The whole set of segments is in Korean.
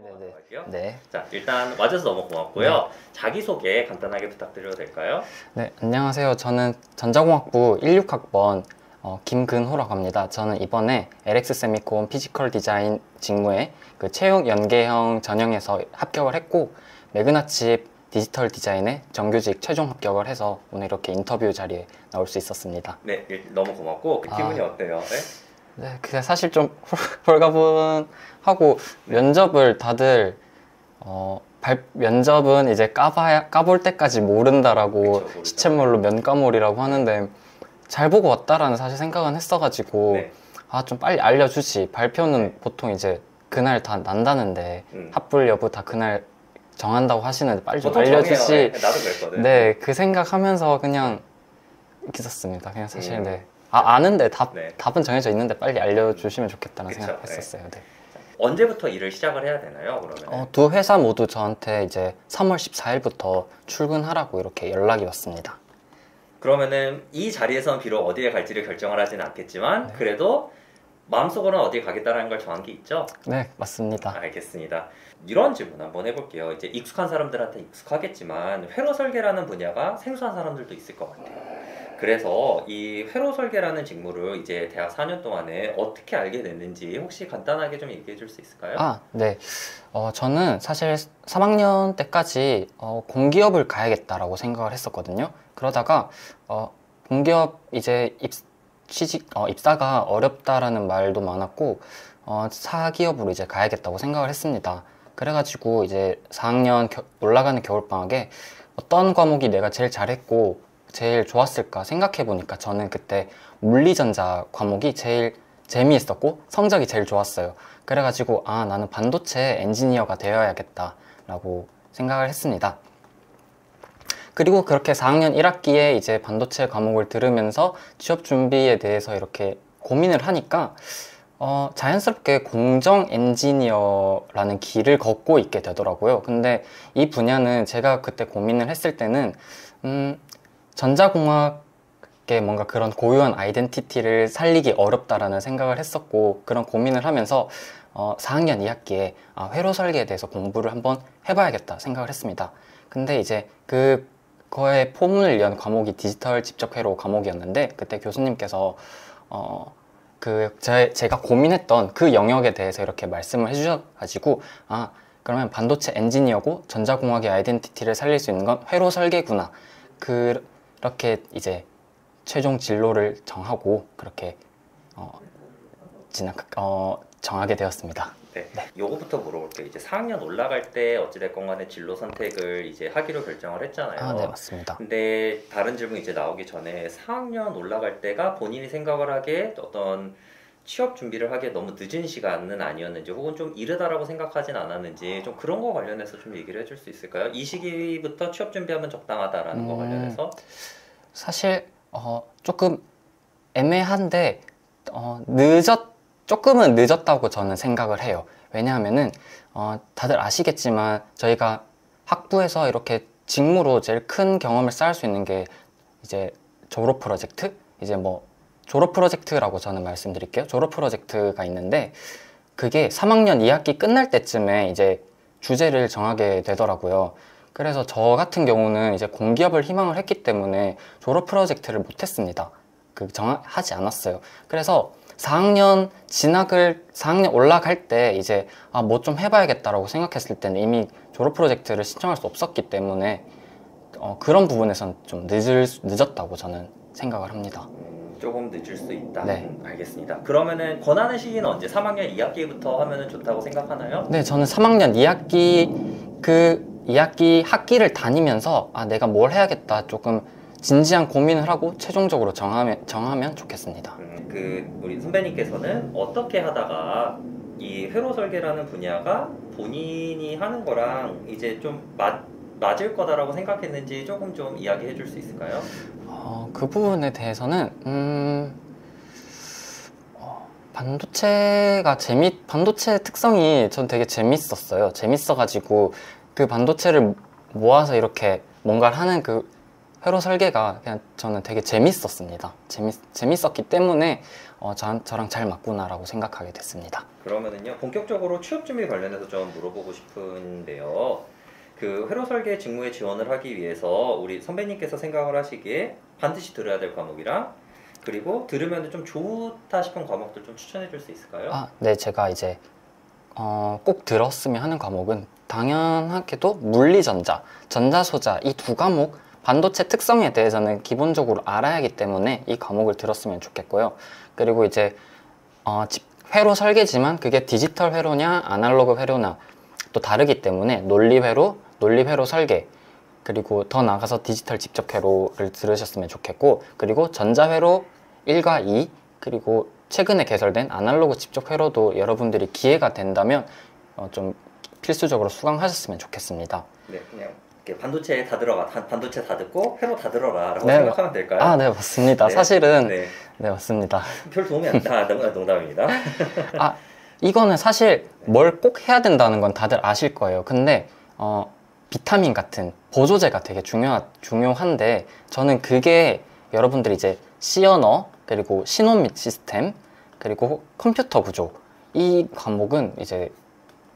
네네네. 할게요. 네. 자, 일단 와줘서 너무 고맙고요. 네. 자기소개 간단하게 부탁드려도 될까요? 네, 안녕하세요. 저는 전자공학부 16학번 김근호라고 합니다. 저는 이번에 LX 세미콘 피지컬 디자인 직무에 그 채용 연계형 전형에서 합격을 했고, 매그나칩 디지털 디자인에 정규직 최종 합격을 해서 오늘 이렇게 인터뷰 자리에 나올 수 있었습니다. 네, 너무 고맙고 기분이 어때요? 네? 네, 그게 사실 좀 홀가분하고, 면접을 다들 면접은 이제 까볼 때까지 모른다라고, 그쵸, 시쳇말로 면까몰이라고 하는데, 잘 보고 왔다라는 사실 생각은 했어가지고, 네. 좀 빨리 알려주지. 발표는 보통 이제 그날 다 난다는데, 합불 여부 다 그날 정한다고 하시는데 빨리 좀 알려주지. 네, 나도 그랬거든. 네, 그 생각하면서 그냥 있었습니다. 그냥 사실 네. 아는데 답은 정해져 있는데 빨리 알려주시면 좋겠다는 그쵸, 생각했었어요. 네. 언제부터 일을 시작을 해야 되나요, 그러면? 두 회사 모두 저한테 이제 3월 14일부터 출근하라고 이렇게 연락이 왔습니다. 그러면은 이 자리에서는 비록 어디에 갈지를 결정을 하지는 않겠지만, 그래도 마음속으로는 어디에 가겠다는 걸 정한 게 있죠? 네, 맞습니다. 알겠습니다. 이런 질문 한번 해볼게요. 이제 익숙한 사람들한테 익숙하겠지만, 회로 설계라는 분야가 생소한 사람들도 있을 것 같아요. 그래서 이 회로 설계라는 직무를 이제 대학 4년 동안에 어떻게 알게 됐는지 혹시 간단하게 좀 얘기해 줄 수 있을까요? 네. 저는 사실 3학년 때까지 공기업을 가야겠다라고 생각을 했었거든요. 그러다가 공기업 이제 입사가 어렵다라는 말도 많았고, 사기업으로 이제 가야겠다고 생각을 했습니다. 그래가지고 이제 4학년 올라가는 겨울방학에 어떤 과목이 내가 제일 잘했고 제일 좋았을까 생각해보니까 저는 그때 물리전자 과목이 제일 재미있었고 성적이 제일 좋았어요. 그래가지고 나는 반도체 엔지니어가 되어야겠다 라고 생각을 했습니다. 그리고 그렇게 4학년 1학기에 이제 반도체 과목을 들으면서 취업 준비에 대해서 이렇게 고민을 하니까 자연스럽게 공정 엔지니어라는 길을 걷고 있게 되더라고요. 근데 이 분야는 제가 그때 고민을 했을 때는 전자공학의 뭔가 그런 고유한 아이덴티티를 살리기 어렵다라는 생각을 했었고, 그런 고민을 하면서 4학년 2학기에 회로 설계에 대해서 공부를 한번 해봐야겠다 생각을 했습니다. 근데 이제 그거의 포문을 연 과목이 디지털 집적 회로 과목이었는데, 그때 교수님께서 제가 고민했던 그 영역에 대해서 이렇게 말씀을 해주셔가지고, 그러면 반도체 엔지니어고 전자공학의 아이덴티티를 살릴 수 있는 건 회로 설계구나. 그렇게 이제 최종 진로를 정하고 그렇게 정하게 되었습니다. 네. 요거부터 물어볼게요. 이제 4학년 올라갈 때 어찌됐건 간에 진로 선택을 이제 하기로 결정을 했잖아요. 네, 맞습니다. 근데 다른 질문 이제 나오기 전에 4학년 올라갈 때가 본인이 생각을 하기에 어떤 취업 준비를 하기에 너무 늦은 시간은 아니었는지, 혹은 좀 이르다라고 생각하진 않았는지, 좀 그런 거 관련해서 좀 얘기를 해줄 수 있을까요? 이 시기부터 취업 준비하면 적당하다라는 거 관련해서? 사실 조금 애매한데 조금은 늦었다고 저는 생각을 해요. 왜냐하면은 다들 아시겠지만 저희가 학부에서 이렇게 직무로 제일 큰 경험을 쌓을 수 있는 게 이제 졸업 프로젝트? 이제 뭐 졸업 프로젝트라고 저는 말씀드릴게요. 졸업 프로젝트가 있는데 그게 3학년 2학기 끝날 때쯤에 이제 주제를 정하게 되더라고요. 그래서 저 같은 경우는 이제 공기업을 희망을 했기 때문에 졸업 프로젝트를 못했습니다. 하지 않았어요. 그래서 4학년 4학년 올라갈 때 이제 뭐 좀 해봐야겠다라고 생각했을 때는 이미 졸업 프로젝트를 신청할 수 없었기 때문에 그런 부분에선 좀 늦었다고 저는 생각을 합니다. 조금 늦을 수 있다. 네. 알겠습니다. 그러면 권하는 시기는 언제? 3학년 2학기부터 하면 좋다고 생각하나요? 네, 저는 3학년 2학기 2학기 학기를 다니면서 내가 뭘 해야겠다 조금 진지한 고민을 하고 최종적으로 정하면 좋겠습니다. 우리 선배님께서는 어떻게 하다가 이 회로 설계라는 분야가 본인이 하는 거랑 이제 좀 맞을 거다라고 생각했는지 조금 좀 이야기해 줄 수 있을까요? 그 부분에 대해서는 반도체 특성이 전 되게 재밌었어요. 재밌어가지고 그 반도체를 모아서 이렇게 뭔가를 하는 그 회로 설계가 그냥 저는 되게 재밌었습니다. 재밌었기 때문에 저랑 잘 맞구나라고 생각하게 됐습니다. 그러면은요, 본격적으로 취업 준비 관련해서 좀 물어보고 싶은데요. 그 회로 설계 직무에 지원을 하기 위해서 우리 선배님께서 생각을 하시기에 반드시 들어야 될 과목이랑 그리고 들으면 좀 좋다 싶은 과목들 좀 추천해 줄 수 있을까요? 네, 제가 이제 꼭 들었으면 하는 과목은 당연하게도 물리전자, 전자소자 이 두 과목 반도체 특성에 대해서는 기본적으로 알아야 하기 때문에 이 과목을 들었으면 좋겠고요. 그리고 이제 회로 설계지만 그게 디지털 회로냐 아날로그 회로냐 또 다르기 때문에 논리회로, 논리회로 설계 그리고 더 나아가서 디지털 직접 회로를 들으셨으면 좋겠고 그리고 전자회로 1과 2 그리고 최근에 개설된 아날로그 직접 회로도 여러분들이 기회가 된다면 좀 필수적으로 수강하셨으면 좋겠습니다. 네, 그냥 이렇게 반도체 다 들어가, 반도체 다 듣고 회로 다 들어라라고 네, 생각하면 될까요? 네, 맞습니다. 네, 사실은 네, 네, 맞습니다. 별 도움이 안 돼. 농담입니다. 이거는 사실 뭘 꼭 해야 된다는 건 다들 아실 거예요. 근데 비타민 같은 보조제가 되게 중요한데 저는 그게 여러분들이 이제 C 언어 그리고 신호 및 시스템 그리고 컴퓨터 구조 이 과목은 이제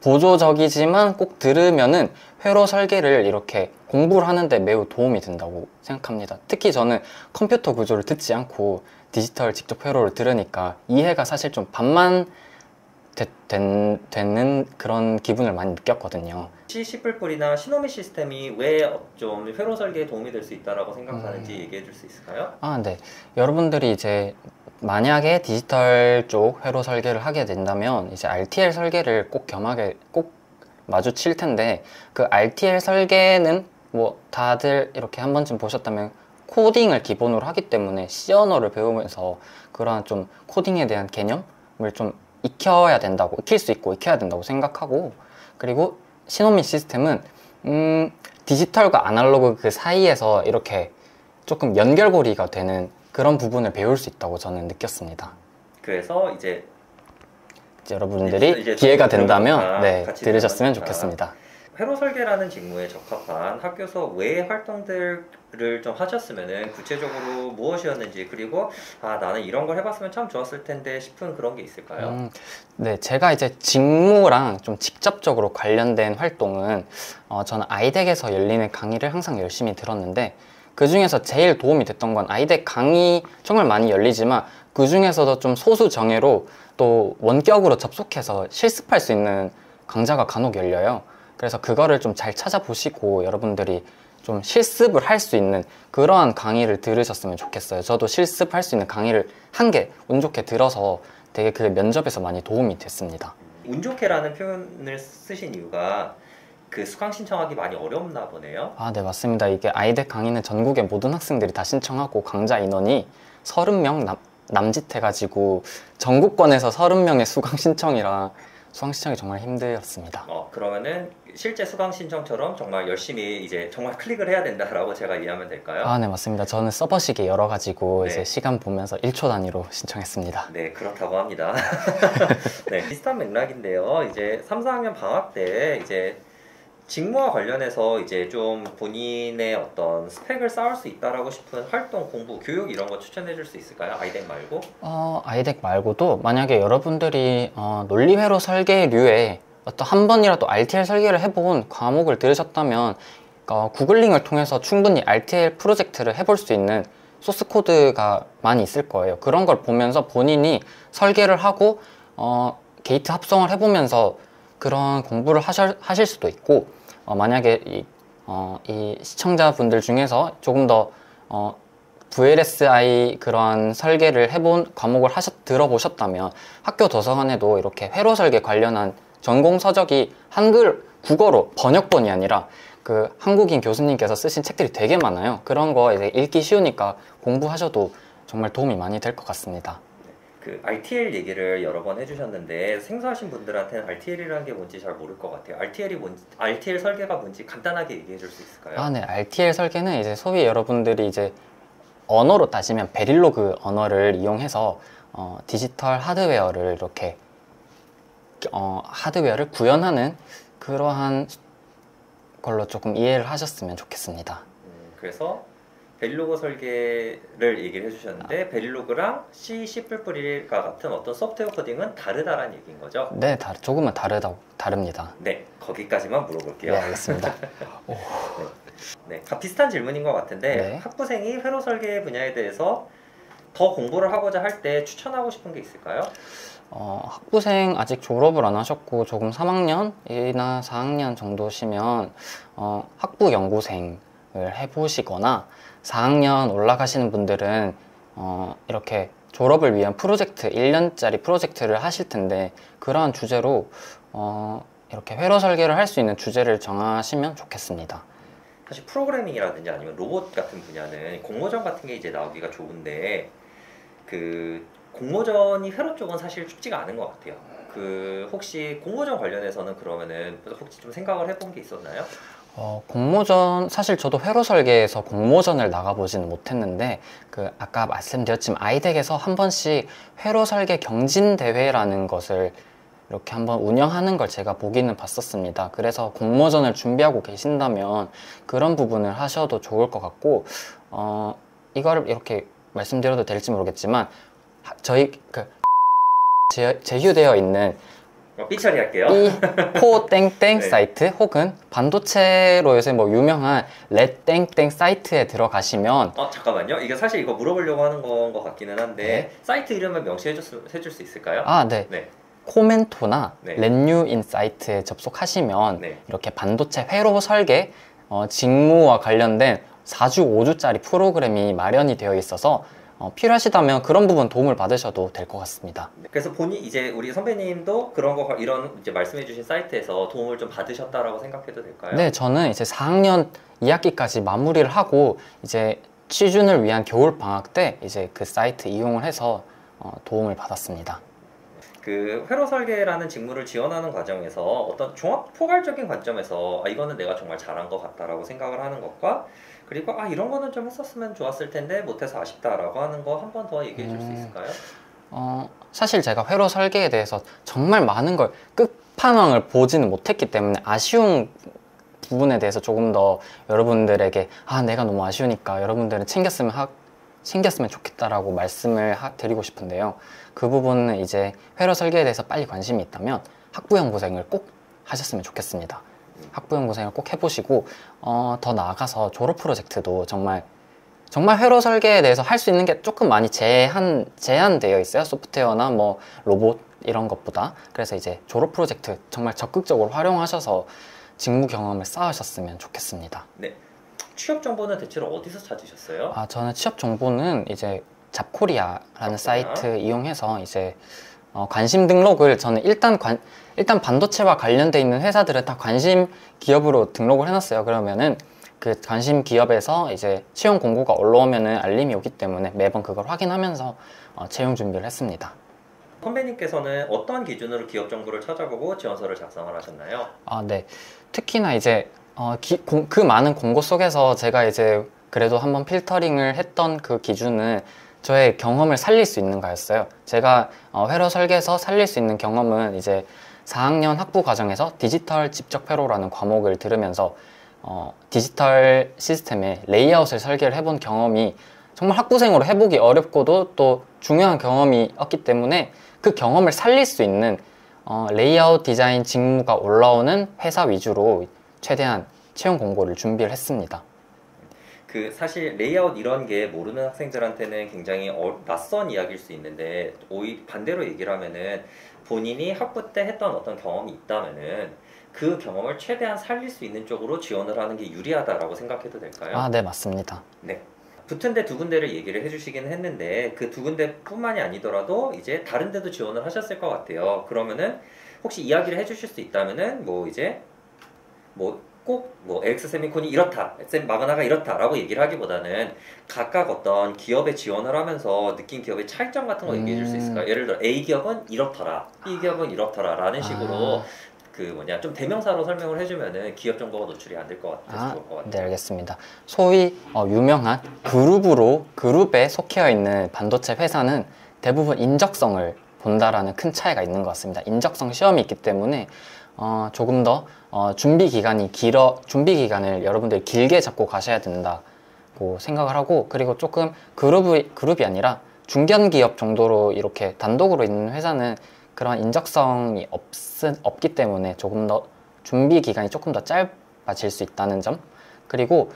보조적이지만 꼭 들으면은 회로 설계를 이렇게 공부를 하는데 매우 도움이 된다고 생각합니다. 특히 저는 컴퓨터 구조를 듣지 않고 디지털 직접 회로를 들으니까 이해가 사실 좀 반만 되는 그런 기분을 많이 느꼈거든요. C++이나 시노미 시스템이 왜 좀 회로 설계에 도움이 될 수 있다라고 생각하는지 얘기해 줄 수 있을까요? 네. 여러분들이 이제 만약에 디지털 쪽 회로 설계를 하게 된다면 이제 RTL 설계를 꼭 마주칠 텐데 그 RTL 설계는 뭐 다들 이렇게 한 번쯤 보셨다면 코딩을 기본으로 하기 때문에 C 언어를 배우면서 그러한 좀 코딩에 대한 개념을 좀 익힐 수 있고 익혀야 된다고 생각하고 그리고 시노미 시스템은 디지털과 아날로그 그 사이에서 이렇게 조금 연결고리가 되는 그런 부분을 배울 수 있다고 저는 느꼈습니다. 그래서 이제 여러분들이 기회가 된다면 네, 들으셨으면 좋겠습니다. 회로 설계라는 직무에 적합한 학교에서 외의 활동들을 좀 하셨으면은 구체적으로 무엇이었는지 그리고 나는 이런 걸 해봤으면 참 좋았을 텐데 싶은 그런 게 있을까요? 네, 제가 이제 직무랑 좀 직접적으로 관련된 활동은 저는 아이덱에서 열리는 강의를 항상 열심히 들었는데 그 중에서 제일 도움이 됐던 건 아이덱 강의 정말 많이 열리지만 그 중에서도 좀 소수 정예로 또 원격으로 접속해서 실습할 수 있는 강좌가 간혹 열려요. 그래서 그거를 좀 잘 찾아보시고 여러분들이 좀 실습을 할 수 있는 그러한 강의를 들으셨으면 좋겠어요. 저도 실습할 수 있는 강의를 한 개 운 좋게 들어서 되게 그 면접에서 많이 도움이 됐습니다. 운 좋게라는 표현을 쓰신 이유가 그 수강 신청하기 많이 어렵나 보네요. 네, 맞습니다. 이게 아이덱 강의는 전국의 모든 학생들이 다 신청하고 강좌 인원이 30명 남짓해가지고 전국권에서 30명의 수강 신청이라 수강 신청이 정말 힘들었습니다. 그러면은 실제 수강 신청처럼 정말 열심히 이제 정말 클릭을 해야 된다라고 제가 이해하면 될까요? 네, 맞습니다. 저는 서버식이 열어가지고 네. 이제 시간 보면서 1초 단위로 신청했습니다. 네, 그렇다고 합니다. 네, 비슷한 맥락인데요. 이제 3, 4학년 방학 때 이제 직무와 관련해서 이제 좀 본인의 어떤 스펙을 쌓을 수 있다라고 싶은 활동, 공부, 교육 이런 거 추천해 줄 수 있을까요? 아이덱 말고? 아이덱 말고도 만약에 여러분들이 논리회로 설계류에 어떤 한 번이라도 RTL 설계를 해본 과목을 들으셨다면 구글링을 통해서 충분히 RTL 프로젝트를 해볼 수 있는 소스 코드가 많이 있을 거예요. 그런 걸 보면서 본인이 설계를 하고 게이트 합성을 해보면서 그런 공부를 하실 수도 있고 만약에 이 시청자분들 중에서 조금 더 VLSI 그런 설계를 해본 과목을 들어보셨다면 학교 도서관에도 이렇게 회로 설계 관련한 전공 서적이 한글, 국어로 번역본이 아니라 그 한국인 교수님께서 쓰신 책들이 되게 많아요. 그런 거 이제 읽기 쉬우니까 공부하셔도 정말 도움이 많이 될 것 같습니다. 그 RTL 얘기를 여러 번 해주셨는데 생소하신 분들한테는 RTL이라는 게 뭔지 잘 모를 것 같아요. RTL 설계가 뭔지 간단하게 얘기해 줄 수 있을까요? 네. RTL 설계는 이제 소위 여러분들이 이제 언어로 따지면 베릴로그 언어를 이용해서 디지털 하드웨어를 이렇게 하드웨어를 구현하는 그러한 걸로 조금 이해를 하셨으면 좋겠습니다. 그래서 베릴로그 설계를 얘기를 해주셨는데 베릴로그랑 C, C++가 같은 어떤 소프트웨어 코딩은 다르다라는 얘기인 거죠? 네, 조금은 다릅니다. 네, 거기까지만 물어볼게요. 네, 알겠습니다. 네, 비슷한 질문인 것 같은데 네. 학부생이 회로 설계 분야에 대해서 더 공부를 하고자 할 때 추천하고 싶은 게 있을까요? 학부생 아직 졸업을 안 하셨고 조금 3학년이나 4학년 정도시면 학부연구생을 해보시거나 4학년 올라가시는 분들은 이렇게 졸업을 위한 프로젝트, 1년짜리 프로젝트를 하실 텐데 그러한 주제로 이렇게 회로 설계를 할 수 있는 주제를 정하시면 좋겠습니다. 사실 프로그래밍이라든지 아니면 로봇 같은 분야는 공모전 같은 게 이제 나오기가 좋은데 그 공모전이 회로 쪽은 사실 쉽지가 않은 것 같아요. 그 혹시 공모전 관련해서는 그러면은 혹시 좀 생각을 해본 게 있었나요? 공모전, 사실 저도 회로 설계에서 공모전을 나가보지는 못했는데 그 아까 말씀드렸지만 아이덱에서 한 번씩 회로 설계 경진대회라는 것을 이렇게 한번 운영하는 걸 제가 보기는 봤었습니다. 그래서 공모전을 준비하고 계신다면 그런 부분을 하셔도 좋을 것 같고 이거를 이렇게 말씀드려도 될지 모르겠지만 저희 제휴되어 있는 삐처리 할게요. 이포 땡땡 네. 사이트 혹은 반도체로 요새 뭐 유명한 렛 땡땡 사이트에 들어가시면 잠깐만요. 이게 사실 이거 물어보려고 하는 건 것 같기는 한데 네. 사이트 이름을 명시해 줄 수 있을까요? 네. 네. 코멘토나 네. 렛뉴 인사이트에 접속하시면 네. 이렇게 반도체 회로 설계 직무와 관련된 4주, 5주짜리 프로그램이 마련이 되어 있어서 필요하시다면 그런 부분 도움을 받으셔도 될 것 같습니다. 그래서 이제 우리 선배님도 그런 거 이런 이제 말씀해주신 사이트에서 도움을 좀 받으셨다라고 생각해도 될까요? 네, 저는 이제 4학년 2학기까지 마무리를 하고 이제 취준을 위한 겨울 방학 때 이제 그 사이트 이용을 해서 도움을 받았습니다. 그 회로 설계라는 직무를 지원하는 과정에서 어떤 종합 포괄적인 관점에서 이거는 내가 정말 잘한 것 같다라고 생각을 하는 것과 그리고 이런 거는 좀 했었으면 좋았을 텐데 못해서 아쉽다라고 하는 거 한 번 더 얘기해 줄 수 있을까요? 사실 제가 회로 설계에 대해서 정말 많은 걸 끝판왕을 보지는 못했기 때문에 아쉬운 부분에 대해서 조금 더 여러분들에게 내가 너무 아쉬우니까 여러분들은 챙겼으면 좋겠다라고 말씀을 드리고 싶은데요. 그 부분은 이제 회로 설계에 대해서 빨리 관심이 있다면 학부연구생을 꼭 하셨으면 좋겠습니다. 학부연구생을 꼭 해보시고 더 나아가서 졸업 프로젝트도 정말 회로 설계에 대해서 할 수 있는 게 조금 많이 제한되어 있어요. 소프트웨어나 뭐 로봇 이런 것보다. 그래서 이제 졸업 프로젝트 정말 적극적으로 활용하셔서 직무 경험을 쌓으셨으면 좋겠습니다. 네. 취업 정보는 대체로 어디서 찾으셨어요? 저는 취업 정보는 이제 잡코리아라는 사이트 이용해서 이제 관심 등록을 저는 일단 반도체와 관련돼 있는 회사들은 다 관심 기업으로 등록을 해놨어요. 그러면은 그 관심 기업에서 이제 채용 공고가 올라오면은 알림이 오기 때문에 매번 그걸 확인하면서 채용 준비를 했습니다. 선배님께서는 어떤 기준으로 기업 정보를 찾아보고 지원서를 작성을 하셨나요? 네. 특히나 이제 그 많은 공고 속에서 제가 이제 그래도 한번 필터링을 했던 그 기준은 저의 경험을 살릴 수 있는가였어요. 제가 회로 설계에서 살릴 수 있는 경험은 이제 4학년 학부 과정에서 디지털 집적 회로라는 과목을 들으면서 디지털 시스템의 레이아웃을 설계를 해본 경험이 정말 학부생으로 해보기 어렵고도 또 중요한 경험이었기 때문에 그 경험을 살릴 수 있는 레이아웃 디자인 직무가 올라오는 회사 위주로 최대한 채용 공고를 준비를 했습니다. 그 사실 레이아웃 이런 게 모르는 학생들한테는 굉장히 낯선 이야기일 수 있는데 오히려 반대로 얘기를 하면은 본인이 학부 때 했던 어떤 경험이 있다면은 그 경험을 최대한 살릴 수 있는 쪽으로 지원을 하는 게 유리하다라고 생각해도 될까요? 네, 맞습니다. 네. 붙은 데 두 군데를 얘기를 해주시긴 했는데 그 두 군데뿐만이 아니더라도 이제 다른 데도 지원을 하셨을 것 같아요. 그러면은 혹시 이야기를 해주실 수 있다면은 뭐 이제 꼭 LX 세미콘이 이렇다, 마그나가 이렇다라고 얘기를 하기보다는 각각 어떤 기업에 지원을 하면서 느낀 기업의 차이점 같은 거 얘기해 줄 수 있을까요? 예를 들어 A 기업은 이렇더라, B 기업은 이렇더라 라는 식으로 좀 대명사로 설명을 해주면은 기업 정보가 노출이 안 될 것 같아서 좋을 것 같아요. 네, 알겠습니다. 소위 유명한 그룹에 속해 있는 반도체 회사는 대부분 인적성을 본다라는 큰 차이가 있는 것 같습니다. 인적성 시험이 있기 때문에 조금 더 준비 기간을 여러분들이 길게 잡고 가셔야 된다고 라고 생각을 하고, 그리고 조금 그룹이 아니라 중견기업 정도로 이렇게 단독으로 있는 회사는 그런 인적성이 없기 때문에 조금 더 준비 기간이 조금 더 짧아질 수 있다는 점. 그리고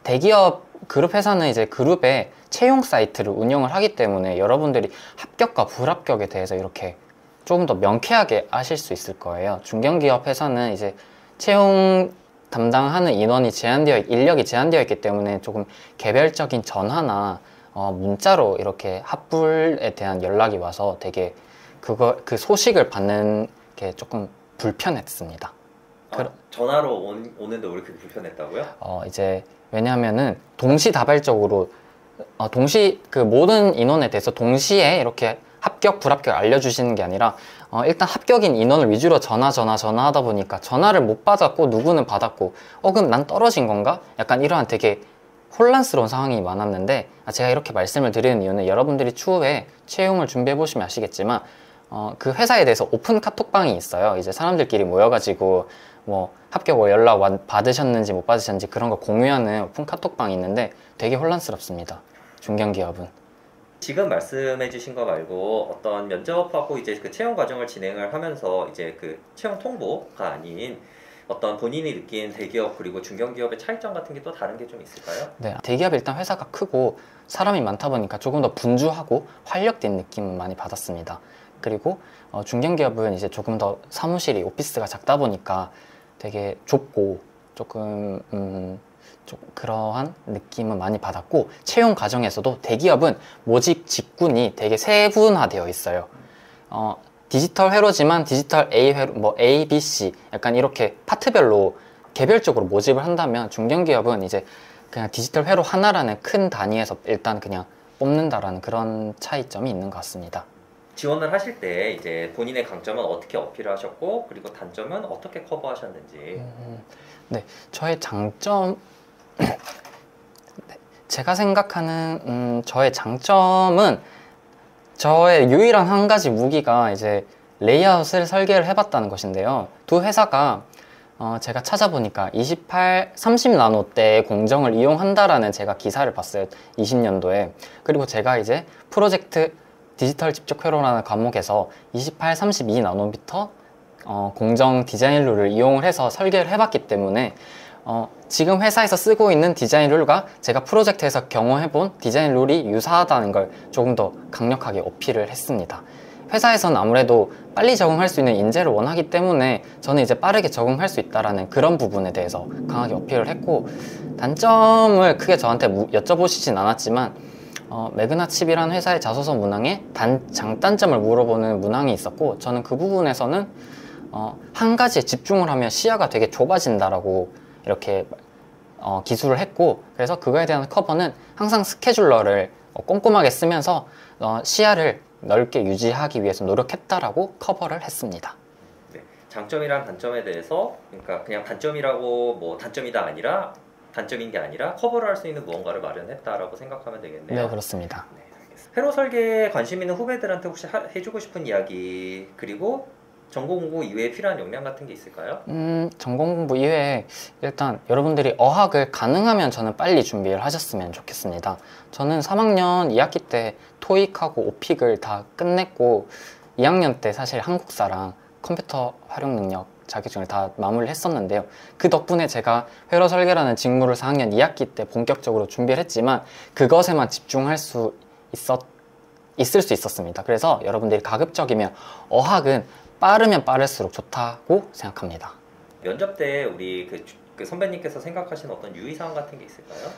대기업 그룹 회사는 이제 그룹의 채용 사이트를 운영을 하기 때문에 여러분들이 합격과 불합격에 대해서 이렇게 조금 더 명쾌하게 아실 수 있을 거예요. 중견기업 회사는 이제 채용 담당하는 인력이 제한되어 있기 때문에 조금 개별적인 전화나 문자로 이렇게 합불에 대한 연락이 와서 되게 그 소식을 받는 게 조금 불편했습니다. 전화로 오는데 왜 이렇게 불편했다고요? 이제 왜냐하면은 동시다발적으로 그 모든 인원에 대해서 동시에 이렇게 합격, 불합격 알려주시는 게 아니라 일단 합격인 인원을 위주로 전화하다 보니까 전화를 못 받았고 누구는 받았고 그럼 난 떨어진 건가? 약간 이러한 되게 혼란스러운 상황이 많았는데, 제가 이렇게 말씀을 드리는 이유는 여러분들이 추후에 채용을 준비해 보시면 아시겠지만 그 회사에 대해서 오픈 카톡방이 있어요. 이제 사람들끼리 모여가지고 뭐 합격 연락 받으셨는지 못 받으셨는지 그런 거 공유하는 오픈 카톡방이 있는데 되게 혼란스럽습니다. 중견기업은. 지금 말씀해 주신 거 말고 어떤 면접하고 이제 그 채용 과정을 진행을 하면서 이제 그 채용 통보가 아닌 어떤 본인이 느낀 대기업 그리고 중견기업의 차이점 같은 게 또 다른 게 좀 있을까요? 네, 대기업 일단 회사가 크고 사람이 많다 보니까 조금 더 분주하고 활력된 느낌은 많이 받았습니다. 그리고 중견기업은 이제 조금 더 사무실이 오피스가 작다 보니까 되게 좁고 조금 그러한 느낌은 많이 받았고, 채용 과정에서도 대기업은 모집 직군이 되게 세분화되어 있어요. 디지털 회로지만 디지털 A 회로, 뭐 A, B, C 약간 이렇게 파트별로 개별적으로 모집을 한다면, 중견기업은 이제 그냥 디지털 회로 하나라는 큰 단위에서 일단 그냥 뽑는다라는 그런 차이점이 있는 것 같습니다. 지원을 하실 때 이제 본인의 강점은 어떻게 어필하셨고 그리고 단점은 어떻게 커버하셨는지. 네, 저의 장점 제가 생각하는 저의 장점은 저의 유일한 한 가지 무기가 이제 레이아웃을 설계를 해봤다는 것인데요. 두 회사가 제가 찾아보니까 30나노대의 공정을 이용한다라는 제가 기사를 봤어요. 20년도에. 그리고 제가 이제 프로젝트 디지털 집적 회로라는 과목에서 32나노미터 공정 디자인 룰을 이용을 해서 설계를 해봤기 때문에 지금 회사에서 쓰고 있는 디자인 룰과 제가 프로젝트에서 경험해본 디자인 룰이 유사하다는 걸 조금 더 강력하게 어필을 했습니다. 회사에서는 아무래도 빨리 적응할 수 있는 인재를 원하기 때문에 저는 이제 빠르게 적응할 수 있다는 그런 부분에 대해서 강하게 어필을 했고, 단점을 크게 저한테 여쭤보시진 않았지만 매그나칩이라는 회사의 자소서 문항에 장단점을 물어보는 문항이 있었고, 저는 그 부분에서는 한 가지에 집중을 하면 시야가 되게 좁아진다라고 이렇게 기술을 했고, 그래서 그거에 대한 커버는 항상 스케줄러를 꼼꼼하게 쓰면서 시야를 넓게 유지하기 위해서 노력했다라고 커버를 했습니다. 네, 장점이랑 단점에 대해서 그러니까 그냥 단점이라고 뭐 단점이다 아니라 단점인 게 아니라 커버를 할 수 있는 무언가를 마련했다라고 생각하면 되겠네요. 네, 그렇습니다. 네, 알겠습니다. 회로 설계에 관심 있는 후배들한테 혹시 해주고 싶은 이야기, 그리고 전공 공부 이외에 필요한 역량 같은 게 있을까요? 전공 공부 이외에 일단 여러분들이 어학을 가능하면 저는 빨리 준비를 하셨으면 좋겠습니다. 저는 3학년 2학기 때 토익하고 오픽을 다 끝냈고 2학년 때 사실 한국사랑 컴퓨터 활용 능력 자격증을 다 마무리를 했었는데요. 그 덕분에 제가 회로 설계라는 직무를 4학년 2학기 때 본격적으로 준비를 했지만 그것에만 집중할 수 있을 수 있었습니다. 그래서 여러분들이 가급적이면 어학은 빠르면 빠를수록 좋다고 생각합니다. 면접 때 우리 그 선배님께서 생각하시는 어떤 유의사항 같은 게 있을까요?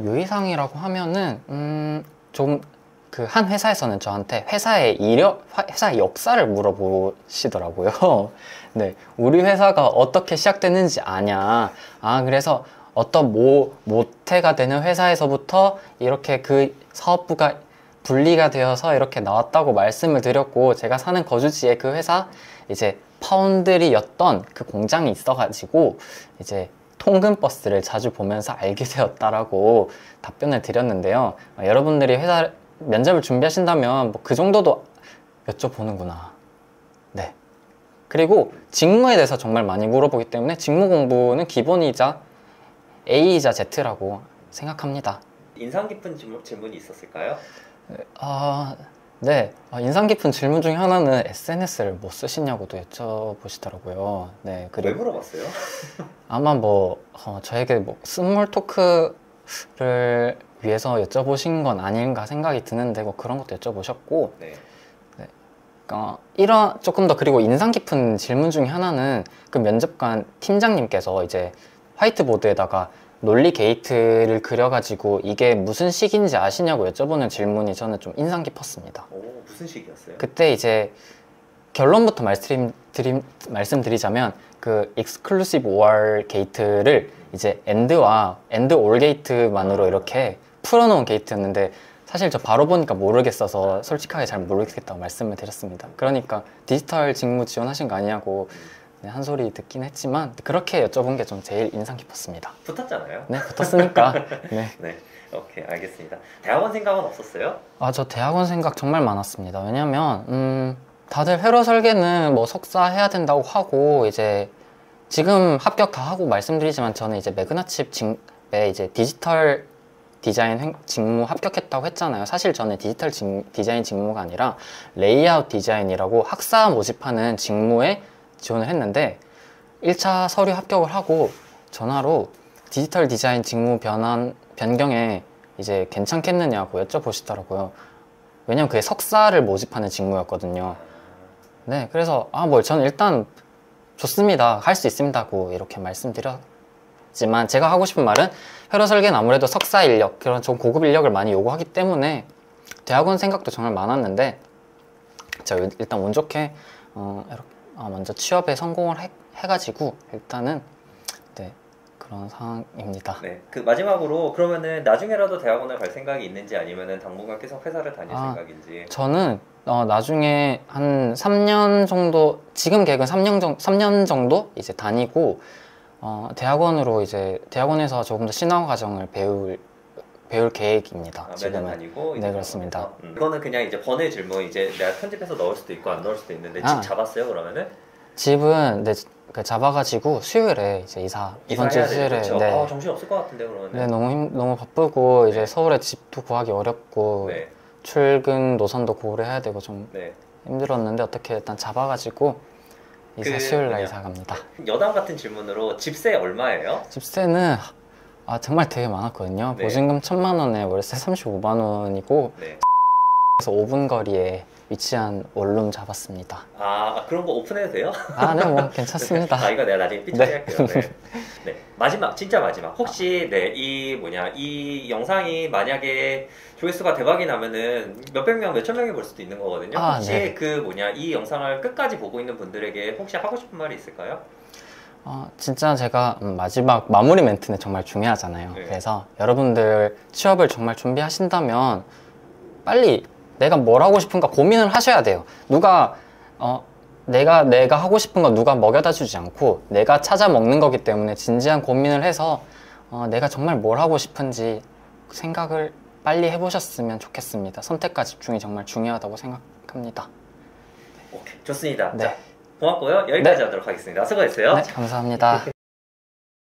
유의사항이라고 하면은 좀 그 한 회사에서는 저한테 회사의 역사를 물어보시더라고요. 네, 우리 회사가 어떻게 시작됐는지 아냐. 그래서 어떤 모태가 되는 회사에서부터 이렇게 그 사업부가 분리가 되어서 이렇게 나왔다고 말씀을 드렸고, 제가 사는 거주지에 그 회사 이제 파운드리였던 그 공장이 있어가지고 이제 통근버스를 자주 보면서 알게 되었다라고 답변을 드렸는데요. 여러분들이 회사 면접을 준비하신다면 뭐 그 정도도 여쭤보는구나. 네. 그리고 직무에 대해서 정말 많이 물어보기 때문에 직무 공부는 기본이자 A이자 Z라고 생각합니다. 인상 깊은 질문이 있었을까요? 네. 인상 깊은 질문 중에 하나는 SNS를 뭐 쓰시냐고도 여쭤보시더라고요. 네. 왜 그리고 물어봤어요? 아마 뭐 저에게 뭐 스몰 토크를 위해서 여쭤보신 건 아닌가 생각이 드는데 뭐 그런 것도 여쭤보셨고, 네. 이런 조금 더 그리고 인상 깊은 질문 중에 하나는 그 면접관 팀장님께서 이제 화이트보드에다가 논리 게이트를 그려가지고 이게 무슨 식인지 아시냐고 여쭤보는 질문이 저는 좀 인상 깊었습니다. 오, 무슨 식이었어요? 그때 이제 결론부터 말씀드리자면 그 exclusive OR 게이트를 이제 AND와 AND OR 게이트만으로 이렇게 풀어놓은 게이트였는데 사실 저 바로 보니까 모르겠어서 솔직하게 잘 모르겠다고 말씀을 드렸습니다. 그러니까 디지털 직무 지원하신 거 아니냐고 한 소리 듣긴 했지만 그렇게 여쭤본 게 좀 제일 인상 깊었습니다. 붙었잖아요. 네, 붙었으니까. 네. 네, 오케이, 알겠습니다. 대학원 생각은 없었어요? 저 대학원 생각 정말 많았습니다. 왜냐면 다들 회로 설계는 뭐 석사 해야 된다고 하고 이제 지금 합격 다 하고 말씀드리지만 저는 이제 매그나칩에 이제 디지털 디자인 직무 합격했다고 했잖아요. 사실 저는 디지털 디자인 직무가 아니라 레이아웃 디자인이라고 학사 모집하는 직무에 지원을 했는데 1차 서류 합격을 하고 전화로 디지털 디자인 직무 변경에 이제 괜찮겠느냐고 여쭤보시더라고요. 왜냐면 그게 석사를 모집하는 직무였거든요. 네, 그래서 저는 일단 좋습니다. 할 수 있습니다고 이렇게 말씀드렸지만 제가 하고 싶은 말은 회로 설계는 아무래도 석사 인력, 그런 좀 고급 인력을 많이 요구하기 때문에 대학원 생각도 정말 많았는데 제가 일단 운 좋게 먼저 취업에 성공을 해가지고 일단은 네, 그런 상황입니다. 네, 그 마지막으로 그러면은 나중에라도 대학원을 갈 생각이 있는지 아니면은 당분간 계속 회사를 다닐 생각인지. 저는 나중에 한 3년 정도, 지금 계획은 3년 정도 이제 다니고 대학원으로 이제 대학원에서 조금 더 신화 과정을 배울 계획입니다. 매년 다니고. 네, 그렇습니다. 이거는 그냥 이제 번외 질문, 이제 내가 편집해서 넣을 수도 있고 안 넣을 수도 있는데 집 잡았어요 그러면은? 집은 네, 잡아가지고 수요일에 이제 이번 주 수요일에. 그렇죠. 네. 정신 없을 것 같은데 그러면. 네, 너무 바쁘고 네. 이제 서울에 집도 구하기 어렵고 네. 출근 노선도 고려해야 되고 좀 네. 힘들었는데 어떻게 일단 잡아가지고 수요일 날 이사 갑니다. 여담 같은 질문으로 집세 얼마예요? 집세는 정말 되게 많았거든요. 네. 보증금 1,000만 원에 월세 35만 원이고 네. 그래서 5분 거리에 위치한 원룸 잡았습니다. 그런 거 오픈해도 돼요? 네, 뭐 괜찮습니다. 이거 내가 나중에 삐처리할게요. 네. 네. 마지막, 진짜 마지막. 혹시 이 영상이 만약에 조회수가 대박이 나면은 몇백 명, 몇천 명이 볼 수도 있는 거거든요. 혹시 네. 이 영상을 끝까지 보고 있는 분들에게 혹시 하고 싶은 말이 있을까요? 진짜 제가 마지막 마무리 멘트는 정말 중요하잖아요. 네. 그래서 여러분들 취업을 정말 준비하신다면 빨리 내가 뭘 하고 싶은가 고민을 하셔야 돼요. 내가 하고 싶은 건 누가 먹여다 주지 않고 내가 찾아 먹는 거기 때문에 진지한 고민을 해서 내가 정말 뭘 하고 싶은지 생각을 빨리 해보셨으면 좋겠습니다. 선택과 집중이 정말 중요하다고 생각합니다. 오케이, 좋습니다. 네. 자, 고맙고요. 여기까지 네. 하도록 하겠습니다. 수고했어요. 네, 감사합니다.